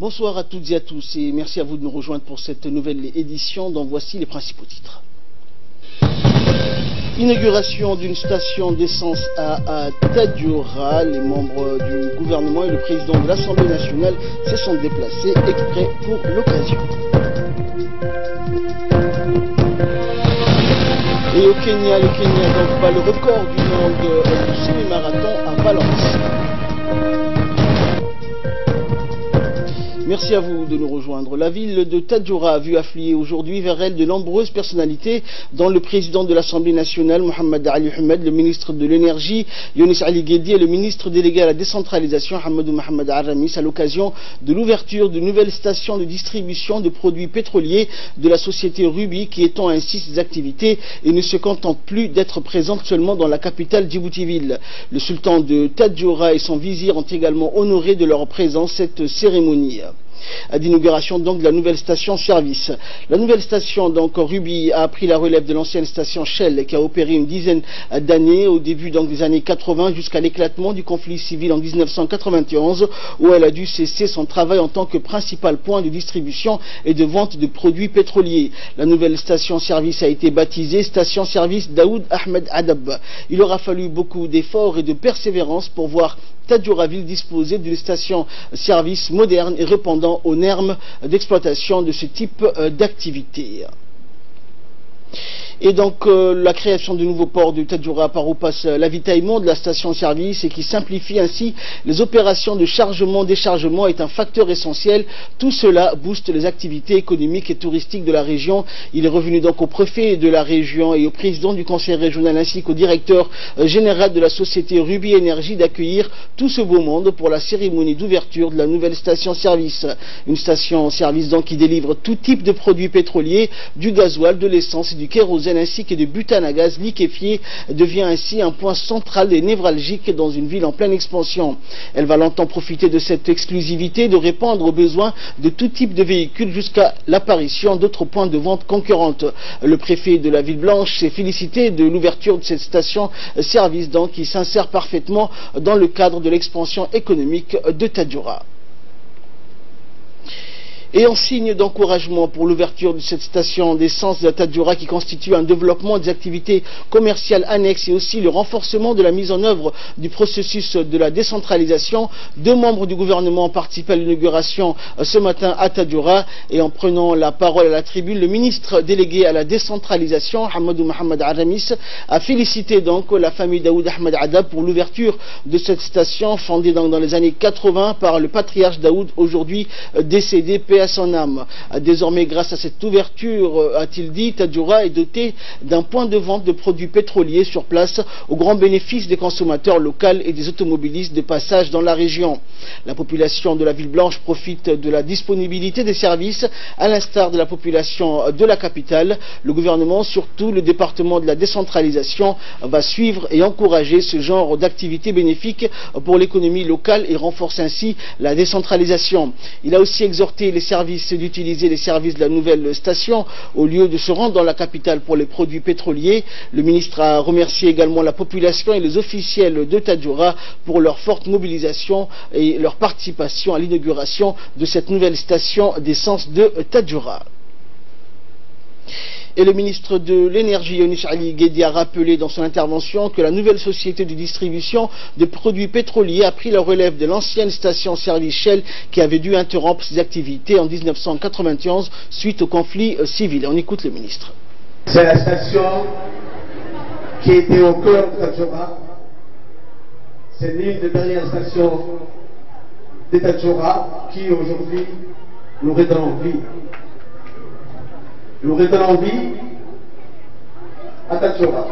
Bonsoir à toutes et à tous et merci à vous de nous rejoindre pour cette nouvelle édition dont voici les principaux titres. Inauguration d'une station d'essence à Tadjoura. Les membres du gouvernement et le président de l'Assemblée nationale se sont déplacés exprès pour l'occasion. Et au Kenya donc bat le record du monde du semi-marathon à Valence. Merci à vous de nous rejoindre. La ville de Tadjoura a vu affluer aujourd'hui vers elle de nombreuses personnalités, dont le président de l'Assemblée nationale, Mohamed Ali Ahmed, le ministre de l'Énergie, Younis Ali Guedi, et le ministre délégué à la décentralisation, Hamadou Mohamed Aramis, à l'occasion de l'ouverture de nouvelles stations de distribution de produits pétroliers de la société Ruby, qui étend ainsi ses activités et ne se contente plus d'être présente seulement dans la capitale Djibouti-Ville. Le sultan de Tadjoura et son vizir ont également honoré de leur présence cette cérémonie d'inauguration donc de la nouvelle station-service. La nouvelle station donc Ruby a pris la relève de l'ancienne station Shell qui a opéré une dizaine d'années au début donc des années 80 jusqu'à l'éclatement du conflit civil en 1991 où elle a dû cesser son travail en tant que principal point de distribution et de vente de produits pétroliers. La nouvelle station-service a été baptisée station-service Daoud Ahmed Adab. Il aura fallu beaucoup d'efforts et de persévérance pour voir Tadjoura-Ville disposer d'une station-service moderne et répondant aux normes d'exploitation de ce type d'activité. Et donc la création du nouveau port de Tadjoura par où passe l'avitaillement de la station-service et qui simplifie ainsi les opérations de chargement-déchargement est un facteur essentiel. Tout cela booste les activités économiques et touristiques de la région. Il est revenu donc au préfet de la région et au président du conseil régional ainsi qu'au directeur général de la société Ruby Énergie d'accueillir tout ce beau monde pour la cérémonie d'ouverture de la nouvelle station-service. Une station-service donc qui délivre tout type de produits pétroliers, du gasoil, de l'essence et du kérosène ainsi que de butane à gaz liquéfié devient ainsi un point central et névralgique dans une ville en pleine expansion. Elle va longtemps profiter de cette exclusivité de répondre aux besoins de tout type de véhicules jusqu'à l'apparition d'autres points de vente concurrentes. Le préfet de la ville blanche s'est félicité de l'ouverture de cette station-service donc qui s'insère parfaitement dans le cadre de l'expansion économique de Tadjoura. Et en signe d'encouragement pour l'ouverture de cette station d'essence de Tadjoura qui constitue un développement des activités commerciales annexes et aussi le renforcement de la mise en œuvre du processus de la décentralisation, deux membres du gouvernement ont participé à l'inauguration ce matin à Tadjoura et en prenant la parole à la tribune, le ministre délégué à la décentralisation, Hamadou Mohamed Aramis, a félicité donc la famille Daoud Ahmed Adab pour l'ouverture de cette station fondée dans les années 80 par le patriarche Daoud, aujourd'hui décédé, à son âme. Désormais, grâce à cette ouverture, a-t-il dit, Tadjoura est doté d'un point de vente de produits pétroliers sur place au grand bénéfice des consommateurs locaux et des automobilistes de passage dans la région. La population de la ville blanche profite de la disponibilité des services à l'instar de la population de la capitale. Le gouvernement, surtout le département de la décentralisation, va suivre et encourager ce genre d'activité bénéfique pour l'économie locale et renforce ainsi la décentralisation. Il a aussi exhorté les services d'utiliser les services de la nouvelle station au lieu de se rendre dans la capitale pour les produits pétroliers. Le ministre a remercié également la population et les officiels de Tadjoura pour leur forte mobilisation et leur participation à l'inauguration de cette nouvelle station d'essence de Tadjoura. Et le ministre de l'Énergie, Younis Ali Guedi, a rappelé dans son intervention que la nouvelle société de distribution de produits pétroliers a pris la relève de l'ancienne station-service Shell qui avait dû interrompre ses activités en 1991 suite au conflit civil. On écoute le ministre. C'est la station qui était au cœur de Tadjoura. C'est l'une des dernières stations de Tadjoura qui aujourd'hui nous redonne envie. Nous redonne envie à Tadjoura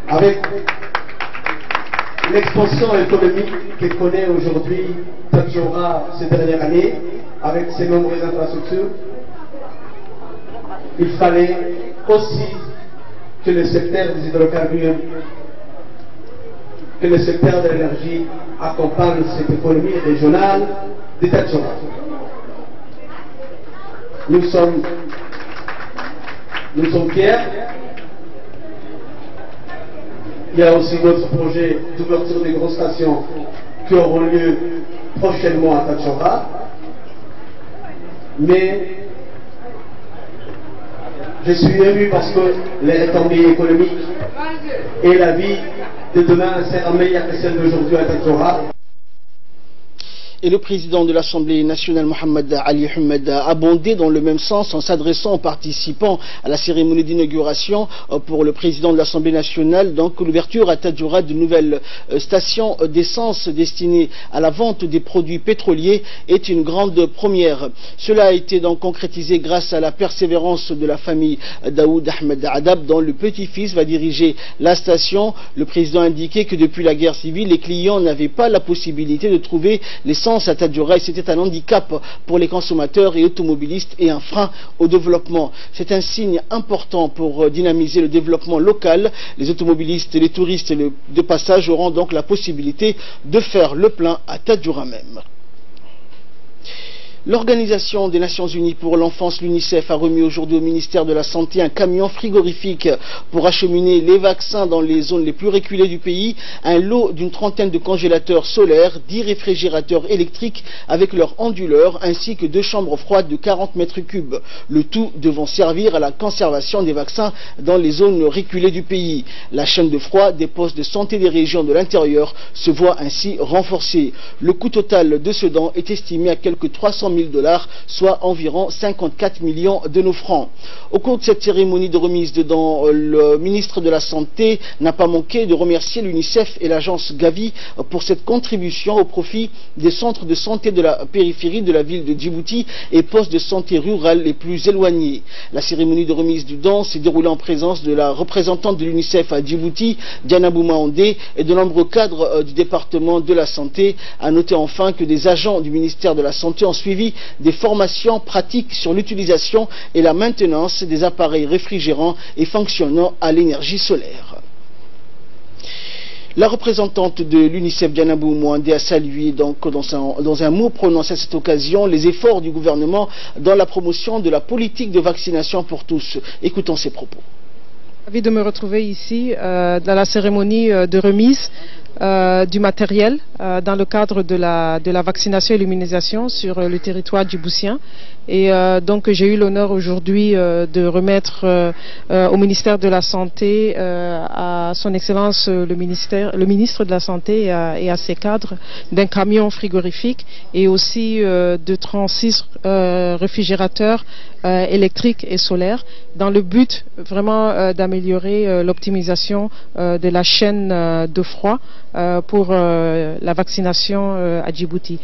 avec l'expansion économique que connaît aujourd'hui Tadjoura ces dernières années avec ses nombreuses infrastructures. Il fallait aussi que le secteur des hydrocarbures, que le secteur de l'énergie accompagne cette économie régionale de Tadjoura. Nous sommes fiers. Il y a aussi d'autres projets d'ouverture des grosses stations qui auront lieu prochainement à Tadjoura. mais je suis ému parce que les retombées économiques et la vie de demain sera meilleure que celle d'aujourd'hui à Tadjoura. Et le président de l'Assemblée nationale, Mohamed Ali Ahmed, a abondé dans le même sens en s'adressant aux participants à la cérémonie d'inauguration pour le président de l'Assemblée nationale. Donc l'ouverture à Tadjoura de nouvelles stations d'essence destinées à la vente des produits pétroliers est une grande première. Cela a été donc concrétisé grâce à la persévérance de la famille Daoud Ahmed Adab, dont le petit-fils va diriger la station. Le président a indiqué que depuis la guerre civile, les clients n'avaient pas la possibilité de trouver l'essence à Tadjoura et c'était un handicap pour les consommateurs et automobilistes et un frein au développement. C'est un signe important pour dynamiser le développement local. Les automobilistes et les touristes de passage auront donc la possibilité de faire le plein à Tadjoura même. L'Organisation des Nations Unies pour l'Enfance, l'UNICEF, a remis aujourd'hui au ministère de la Santé un camion frigorifique pour acheminer les vaccins dans les zones les plus reculées du pays, un lot d'une trentaine de congélateurs solaires, 10 réfrigérateurs électriques avec leurs onduleurs, ainsi que 2 chambres froides de 40 mètres cubes. Le tout devant servir à la conservation des vaccins dans les zones reculées du pays. La chaîne de froid des postes de santé des régions de l'intérieur se voit ainsi renforcée. Le coût total de ce don est estimé à quelques 300 000 $, soit environ 54 millions de nos francs. Au cours de cette cérémonie de remise de dons, le ministre de la Santé n'a pas manqué de remercier l'UNICEF et l'agence Gavi pour cette contribution au profit des centres de santé de la périphérie de la ville de Djibouti et postes de santé rurales les plus éloignés. La cérémonie de remise du don s'est déroulée en présence de la représentante de l'UNICEF à Djibouti, Diana Boumaondé, et de nombreux cadres du département de la santé. À noter enfin que des agents du ministère de la Santé ont suivi des formations pratiques sur l'utilisation et la maintenance des appareils réfrigérants et fonctionnant à l'énergie solaire. La représentante de l'UNICEF, Diana Boumaondé, a salué donc dans un mot prononcé à cette occasion les efforts du gouvernement dans la promotion de la politique de vaccination pour tous. Écoutons ses propos. Ravi de me retrouver ici dans la cérémonie de remise du matériel dans le cadre de la vaccination et l'immunisation sur le territoire djiboutien. Et donc j'ai eu l'honneur aujourd'hui de remettre au ministère de la Santé, à son Excellence le ministre de la Santé et à ses cadres, d'un camion frigorifique et aussi de 36 réfrigérateurs électriques et solaires dans le but vraiment d'améliorer l'optimisation de la chaîne de froid pour la vaccination à Djibouti.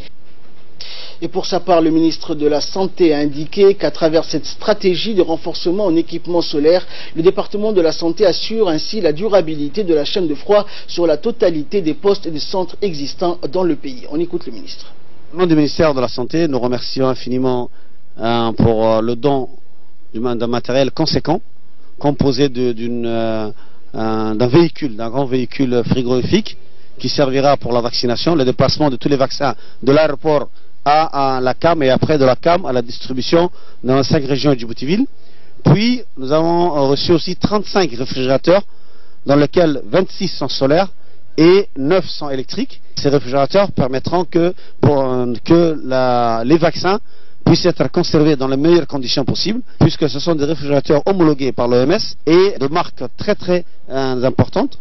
Et pour sa part, le ministre de la Santé a indiqué qu'à travers cette stratégie de renforcement en équipement solaire, le département de la Santé assure ainsi la durabilité de la chaîne de froid sur la totalité des postes et des centres existants dans le pays. On écoute le ministre. Au nom du ministère de la Santé, nous remercions infiniment pour le don d'un matériel conséquent, composé d'un véhicule, d'un grand véhicule frigorifique qui servira pour la vaccination, le déplacement de tous les vaccins de l'aéroport à la CAM et après de la CAM à la distribution dans les 5 régions de Djibouti-Ville. Puis nous avons reçu aussi 35 réfrigérateurs dans lesquels 26 sont solaires et 9 sont électriques. Ces réfrigérateurs permettront que les vaccins puissent être conservés dans les meilleures conditions possibles, puisque ce sont des réfrigérateurs homologués par l'OMS et de marques très importantes.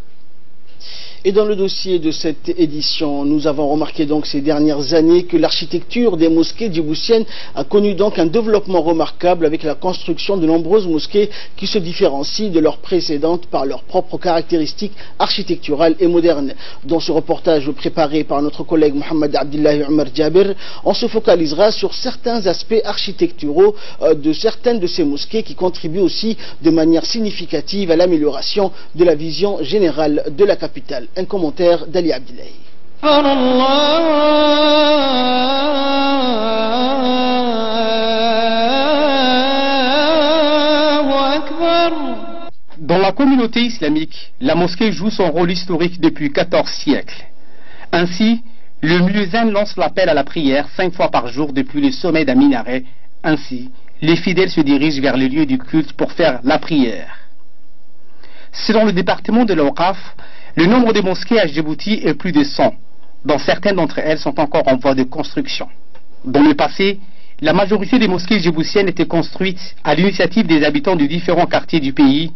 Et dans le dossier de cette édition, nous avons remarqué donc ces dernières années que l'architecture des mosquées djiboutiennes a connu donc un développement remarquable avec la construction de nombreuses mosquées qui se différencient de leurs précédentes par leurs propres caractéristiques architecturales et modernes. Dans ce reportage préparé par notre collègue Mohamed Abdillahi Omar Djaber, on se focalisera sur certains aspects architecturaux de certaines de ces mosquées qui contribuent aussi de manière significative à l'amélioration de la vision générale de la capitale. Un commentaire d'Ali Abdillahi. Dans la communauté islamique, la mosquée joue son rôle historique depuis 14 siècles. Ainsi, le muezzin lance l'appel à la prière 5 fois par jour depuis le sommet d'un minaret. Ainsi, les fidèles se dirigent vers les lieux du culte pour faire la prière. Selon le département de l'Awqaf, le nombre de mosquées à Djibouti est plus de 100, dont certaines d'entre elles sont encore en voie de construction. Dans le passé, la majorité des mosquées djiboutiennes étaient construites à l'initiative des habitants de différents quartiers du pays,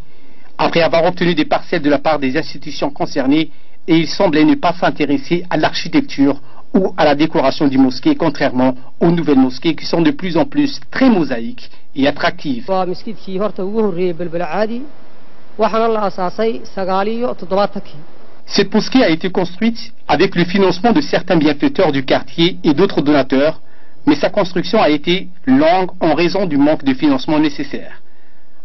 après avoir obtenu des parcelles de la part des institutions concernées, et ils semblaient ne pas s'intéresser à l'architecture ou à la décoration du mosquée, contrairement aux nouvelles mosquées qui sont de plus en plus très mosaïques et attractives. Cette mosquée a été construite avec le financement de certains bienfaiteurs du quartier et d'autres donateurs, mais sa construction a été longue en raison du manque de financement nécessaire.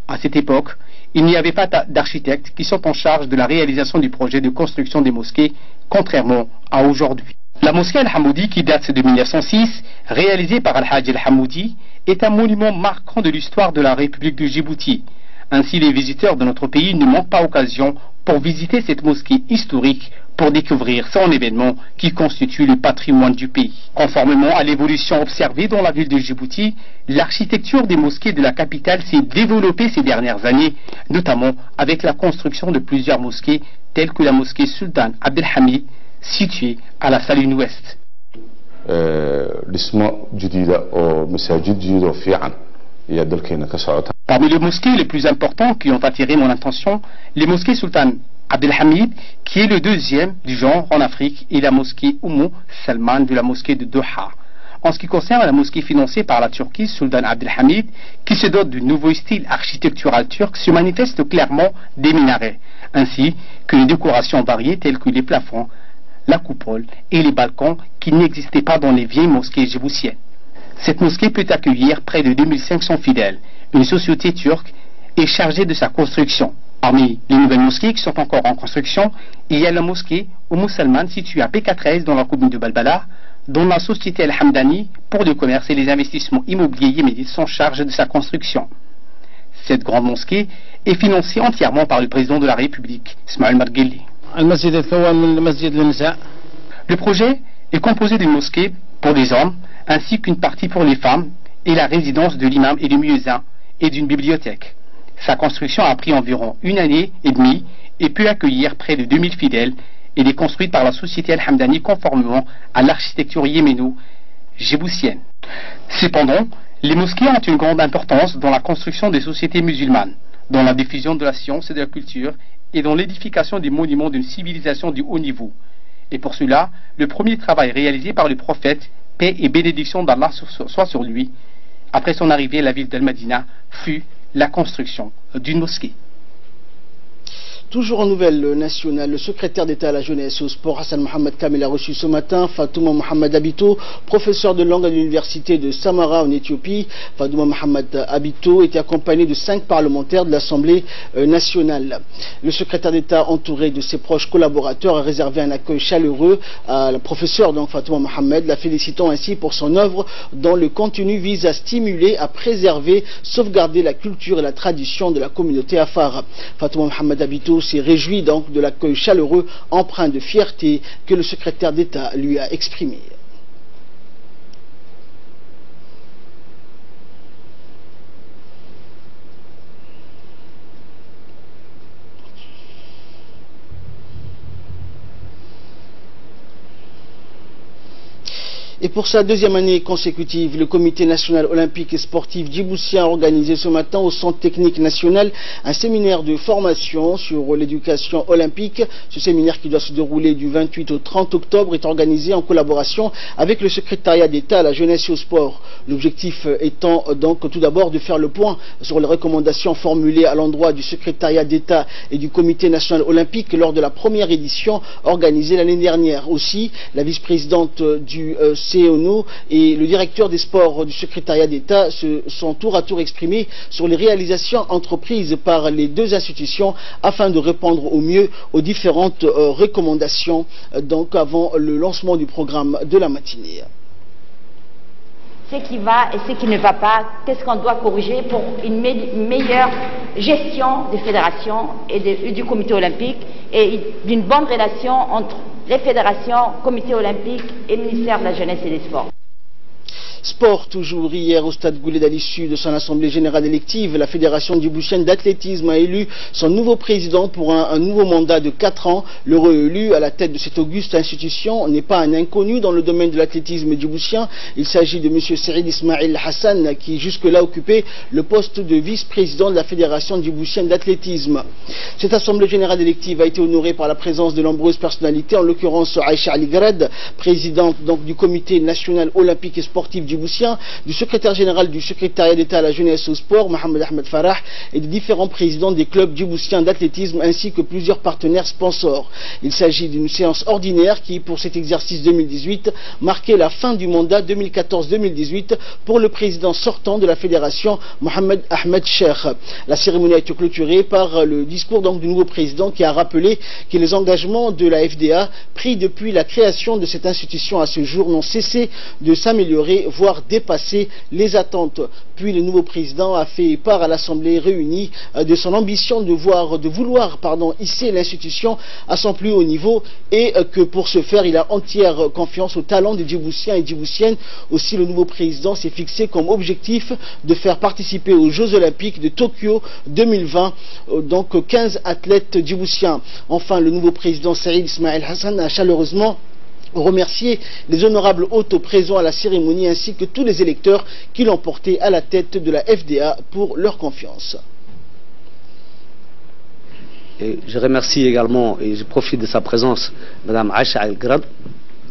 À cette époque, il n'y avait pas d'architectes qui sont en charge de la réalisation du projet de construction des mosquées, contrairement à aujourd'hui. La mosquée Al-Hamoudi, qui date de 1906, réalisée par Al-Hajj Al-Hamoudi, est un monument marquant de l'histoire de la République du Djibouti. Ainsi, les visiteurs de notre pays ne manquent pas d'occasion pour visiter cette mosquée historique, pour découvrir son événement qui constitue le patrimoine du pays. Conformément à l'évolution observée dans la ville de Djibouti, l'architecture des mosquées de la capitale s'est développée ces dernières années, notamment avec la construction de plusieurs mosquées telles que la mosquée Sultan Abdelhamid, située à la Saline Ouest. Parmi les mosquées les plus importantes qui ont attiré mon attention, les mosquées Sultan Abdelhamid, qui est le deuxième du genre en Afrique, et la mosquée Oumou Salman de la mosquée de Doha. En ce qui concerne la mosquée financée par la Turquie, Sultan Abdelhamid, qui se dote du nouveau style architectural turc, se manifeste clairement des minarets, ainsi que les décorations variées telles que les plafonds, la coupole et les balcons qui n'existaient pas dans les vieilles mosquées djiboutiennes. Cette mosquée peut accueillir près de 2500 fidèles. Une société turque est chargée de sa construction. Parmi les nouvelles mosquées qui sont encore en construction, il y a la mosquée Oumou Salman située à PK13 dans la commune de Balbala, dont la société Al-Hamdani pour le commerce et les investissements immobiliers yéménites sont chargés de sa construction. Cette grande mosquée est financée entièrement par le président de la République, Ismaël Margueli. Le projet est composé d'une mosquée pour les hommes ainsi qu'une partie pour les femmes et la résidence de l'imam et du muezzin et d'une bibliothèque. Sa construction a pris environ 1 année et demie et peut accueillir près de 2000 fidèles. Elle est construite par la société Al-Hamdani conformément à l'architecture yéméno-djiboutienne. Cependant, les mosquées ont une grande importance dans la construction des sociétés musulmanes, dans la diffusion de la science et de la culture et dans l'édification des monuments d'une civilisation du haut niveau. Et pour cela, le premier travail réalisé par le prophète, paix et bénédiction d'Allah soit sur lui, après son arrivée à la ville d'Al-Madina, fut la construction d'une mosquée. Toujours en nouvelle nationale, le secrétaire d'État à la jeunesse et au sport Hassan Mohamed Kamel a reçu ce matin Fatouma Mohamed Abito, professeur de langue à l'université de Samara en Éthiopie. Fatouma Mohamed Abito était accompagné de 5 parlementaires de l'Assemblée nationale. Le secrétaire d'État, entouré de ses proches collaborateurs, a réservé un accueil chaleureux à la professeure Fatouma Mohamed, la félicitant ainsi pour son œuvre dont le contenu vise à stimuler, à préserver, sauvegarder la culture et la tradition de la communauté afar. Fatouma Mohamed Abito s'est réjoui donc de l'accueil chaleureux, empreint de fierté que le secrétaire d'État lui a exprimé. Et pour sa deuxième année consécutive, le Comité national olympique et sportif djiboutien a organisé ce matin au Centre technique national un séminaire de formation sur l'éducation olympique. Ce séminaire, qui doit se dérouler du 28 au 30 octobre, est organisé en collaboration avec le secrétariat d'État à la jeunesse et au sport. L'objectif étant donc tout d'abord de faire le point sur les recommandations formulées à l'endroit du secrétariat d'État et du Comité national olympique lors de la première édition organisée l'année dernière. Aussi, la vice-présidente du CONO et le directeur des sports du secrétariat d'État se sont tour à tour exprimés sur les réalisations entreprises par les deux institutions afin de répondre au mieux aux différentes recommandations donc avant le lancement du programme de la matinée. Ce qui va et ce qui ne va pas, qu'est-ce qu'on doit corriger pour une meilleure gestion des fédérations et du comité olympique et d'une bonne relation entre les fédérations, comité olympique et ministère de la jeunesse et des sports. Sport, toujours hier au stade Goulet à l'issue de son assemblée générale élective, la Fédération djiboutienne d'athlétisme a élu son nouveau président pour un nouveau mandat de 4 ans. Le réélu à la tête de cette auguste institution n'est pas un inconnu dans le domaine de l'athlétisme djiboutien. Il s'agit de M. Saïd Ismail Hassan qui jusque-là occupait le poste de vice-président de la Fédération djiboutienne d'athlétisme. Cette assemblée générale élective a été honorée par la présence de nombreuses personnalités, en l'occurrence Aïcha Aligrad, présidente donc du comité national olympique et sportif djiboutien, du secrétaire général du secrétariat d'État à la jeunesse et au sport, Mohamed Ahmed Farah, et de différents présidents des clubs djiboutiens d'athlétisme ainsi que plusieurs partenaires sponsors. Il s'agit d'une séance ordinaire qui, pour cet exercice 2018, marquait la fin du mandat 2014-2018 pour le président sortant de la fédération, Mohamed Ahmed Cheikh. La cérémonie a été clôturée par le discours donc du nouveau président qui a rappelé que les engagements de la FDA pris depuis la création de cette institution à ce jour n'ont cessé de s'améliorer, voire dépasser les attentes. Puis le nouveau président a fait part à l'Assemblée réunie de son ambition de vouloir hisser l'institution à son plus haut niveau et que pour ce faire, il a entière confiance au talent des Djiboutiens et Djiboutiennes. Aussi, le nouveau président s'est fixé comme objectif de faire participer aux Jeux Olympiques de Tokyo 2020, donc 15 athlètes djiboutiens. Enfin, le nouveau président Saïd Ismail Hassan a chaleureusement remercier les honorables hôtes présents à la cérémonie ainsi que tous les électeurs qui l'ont porté à la tête de la FDA pour leur confiance. Et je remercie également, et je profite de sa présence, Mme Aïcha Aligrad,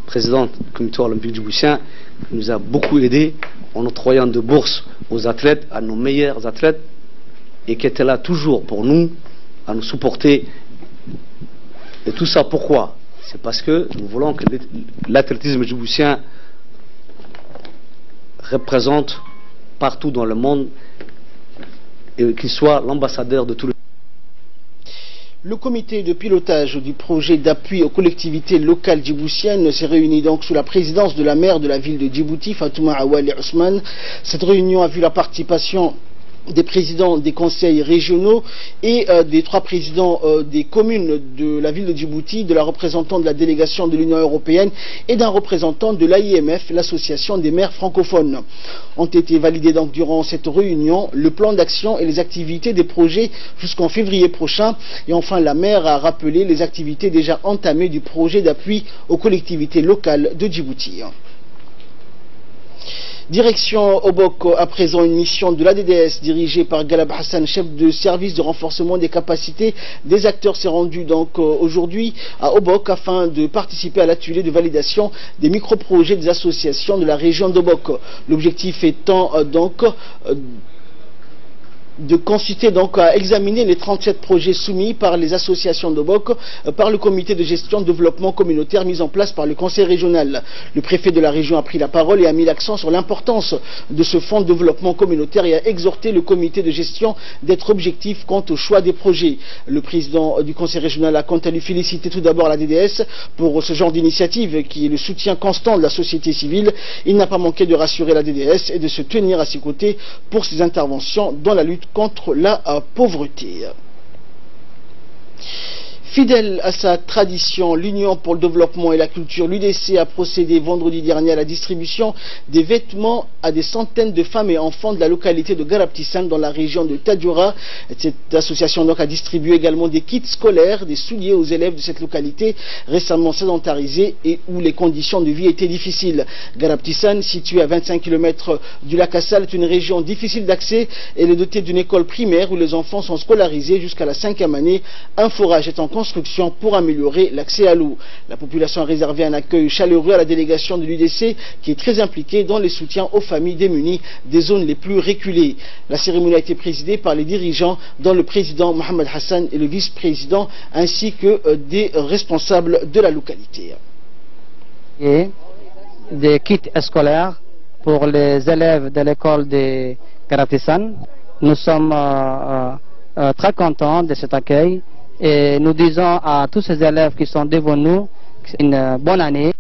présidente du comité olympique djiboutien, qui nous a beaucoup aidé en octroyant de bourses aux athlètes, à nos meilleurs athlètes, et qui était là toujours pour nous, à nous supporter. Et tout ça pourquoi? C'est parce que nous voulons que l'athlétisme djiboutien représente partout dans le monde et qu'il soit l'ambassadeur de tout le monde. Le comité de pilotage du projet d'appui aux collectivités locales djiboutiennes s'est réuni donc sous la présidence de la maire de la ville de Djibouti, Fatouma Awali Ousmane. Cette réunion a vu la participation des présidents des conseils régionaux et des 3 présidents des communes de la ville de Djibouti, de la représentante de la délégation de l'Union européenne et d'un représentant de l'AIMF, l'association des maires francophones. Ont été validés donc durant cette réunion le plan d'action et les activités des projets jusqu'en février prochain. Et enfin, la maire a rappelé les activités déjà entamées du projet d'appui aux collectivités locales de Djibouti. Direction Obok, à présent une mission de l'ADDS dirigée par Galab Hassan, chef de service de renforcement des capacités des acteurs, s'est rendu donc aujourd'hui à Obok afin de participer à l'atelier de validation des micro-projets des associations de la région d'Obok. L'objectif étant de consister donc à examiner les 37 projets soumis par les associations d'Obok par le comité de gestion de développement communautaire mis en place par le conseil régional. Le préfet de la région a pris la parole et a mis l'accent sur l'importance de ce fonds de développement communautaire et a exhorté le comité de gestion d'être objectif quant au choix des projets. Le président du conseil régional a quant à lui félicité tout d'abord la DDS pour ce genre d'initiative qui est le soutien constant de la société civile. Il n'a pas manqué de rassurer la DDS et de se tenir à ses côtés pour ses interventions dans la lutte contre la pauvreté. Fidèle à sa tradition, l'Union pour le développement et la culture, l'UDC, a procédé vendredi dernier à la distribution des vêtements à des centaines de femmes et enfants de la localité de Garabtissan dans la région de Tadjoura. Cette association donc a distribué également des kits scolaires, des souliers aux élèves de cette localité récemment sédentarisée et où les conditions de vie étaient difficiles. Garabtissan, située à 25 km du lac Assal, est une région difficile d'accès. Elle est dotée d'une école primaire où les enfants sont scolarisés jusqu'à la 5e année. Un forage est en construction pour améliorer l'accès à l'eau. La population a réservé un accueil chaleureux à la délégation de l'UDC qui est très impliquée dans les soutiens aux familles démunies des zones les plus reculées. La cérémonie a été présidée par les dirigeants dont le président Mohamed Hassan et le vice-président ainsi que des responsables de la localité. Et des kits scolaires pour les élèves de l'école de Garabtissan. Nous sommes très contents de cet accueil. Et nous disons à tous ces élèves qui sont devant nous une bonne année.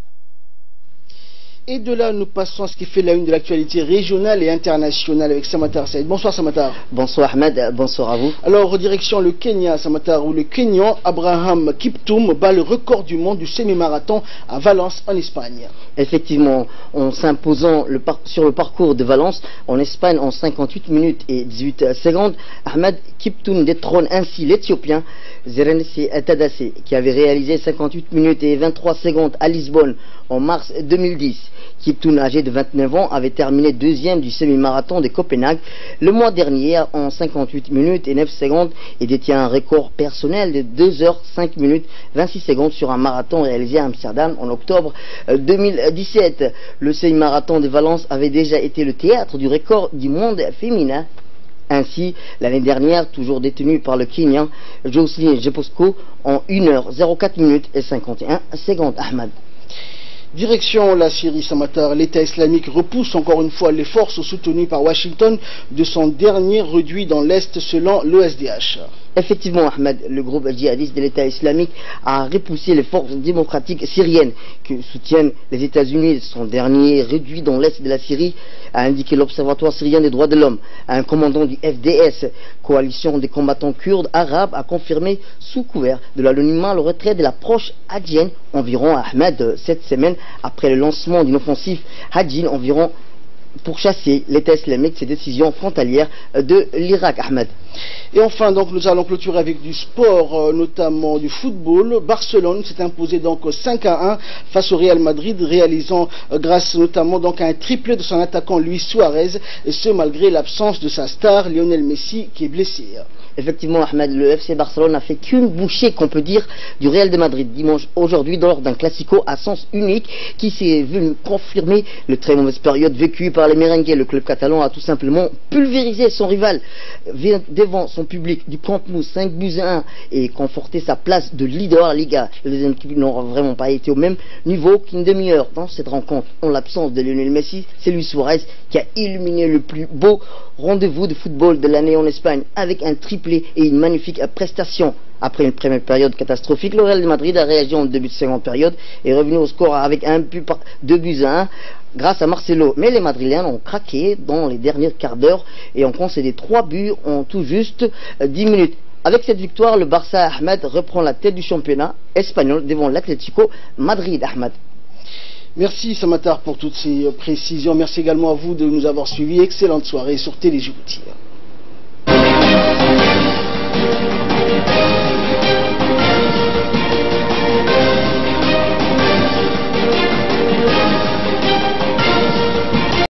Et de là, nous passons à ce qui fait la une de l'actualité régionale et internationale avec Samatar Saïd. Bonsoir Samatar. Bonsoir Ahmed, bonsoir à vous. Alors, direction le Kenya, Samatar, où le Kenyan Abraham Kiptum bat le record du monde du semi-marathon à Valence, en Espagne. Effectivement, en s'imposant sur le parcours de Valence, en Espagne, en 58 minutes et 18 secondes, Ahmed Kiptum détrône ainsi l'Éthiopien Zerensi Tadase, qui avait réalisé 58 minutes et 23 secondes à Lisbonne en mars 2010. Kiptum, âgé de 29 ans, avait terminé deuxième du semi-marathon de Copenhague le mois dernier en 58 minutes et 9 secondes et détient un record personnel de 2 heures 5 minutes 26 secondes sur un marathon réalisé à Amsterdam en octobre 2017. Le semi-marathon de Valence avait déjà été le théâtre du record du monde féminin. Ainsi, l'année dernière, toujours détenu par le Kenyan Jocelyn Jeposko en 1 heure 04 minutes et 51 secondes. Ahmad. Direction la Syrie, Samatar, l'État islamique repousse encore une fois les forces soutenues par Washington de son dernier réduit dans l'Est selon l'OSDH. Effectivement, Ahmed, le groupe djihadiste de l'État islamique a repoussé les forces démocratiques syriennes que soutiennent les États-Unis. Son dernier réduit dans l'Est de la Syrie, a indiqué l'Observatoire syrien des droits de l'homme. Un commandant du FDS, coalition des combattants kurdes arabes, a confirmé sous couvert de l'anonymat le retrait de l'approche hadjienne environ Ahmed cette semaine après le lancement d'une offensive hadjienne environ pour chasser l'État islamique, ces décisions frontalières de l'Irak. Ahmed. Et enfin, donc, nous allons clôturer avec du sport, notamment du football. Barcelone s'est imposé donc 5-1 face au Real Madrid, réalisant grâce notamment donc à un triplé de son attaquant Luis Suarez, et ce malgré l'absence de sa star Lionel Messi qui est blessé. Effectivement, Ahmed, le FC Barcelone n'a fait qu'une bouchée, qu'on peut dire, du Real de Madrid dimanche aujourd'hui lors d'un classico à sens unique qui s'est venu confirmer le très mauvaise période vécue par les merengues. Le club catalan a tout simplement pulvérisé son rival devant son public du Camp Nou 5-1 et conforté sa place de leader Liga. Les deuxième équipes n'ont vraiment pas été au même niveau qu'une demi-heure dans cette rencontre. En l'absence de Lionel Messi, c'est Luis Suarez qui a illuminé le plus beau rendez-vous de football de l'année en Espagne avec un triplé et une magnifique prestation. Après une première période catastrophique, le Real de Madrid a réagi en début de seconde période et est revenu au score avec 2-1 grâce à Marcelo. Mais les Madrilènes ont craqué dans les derniers quarts d'heure et ont concédé 3 buts en tout juste 10 minutes. Avec cette victoire, le Barça Ahmed reprend la tête du championnat espagnol devant l'Atlético Madrid. Ahmed. Merci Samatar pour toutes ces précisions. Merci également à vous de nous avoir suivis. Excellente soirée sur Télé Djibouti.